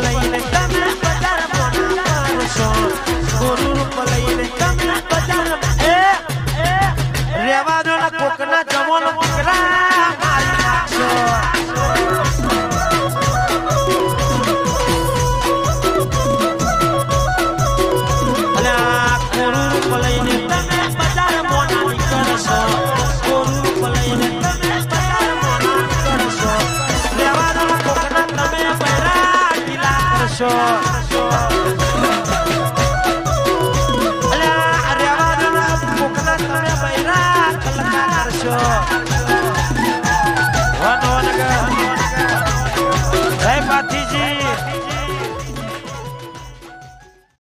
લઈને તમે બજાર મોના કરશો ગુરુ રૂપ લઈને તમે બજાર રેવા દો ના કોકના જમોનો દીકરા મારી નાખશો અને આ ગુરુ રૂપ લઈને તમે બજાર મોના કરશો ગુરુ રૂપ લઈને તમે બજાર મોના કરશો રેવા દો ના કોકના તમે બૈરા ગીલા કરશો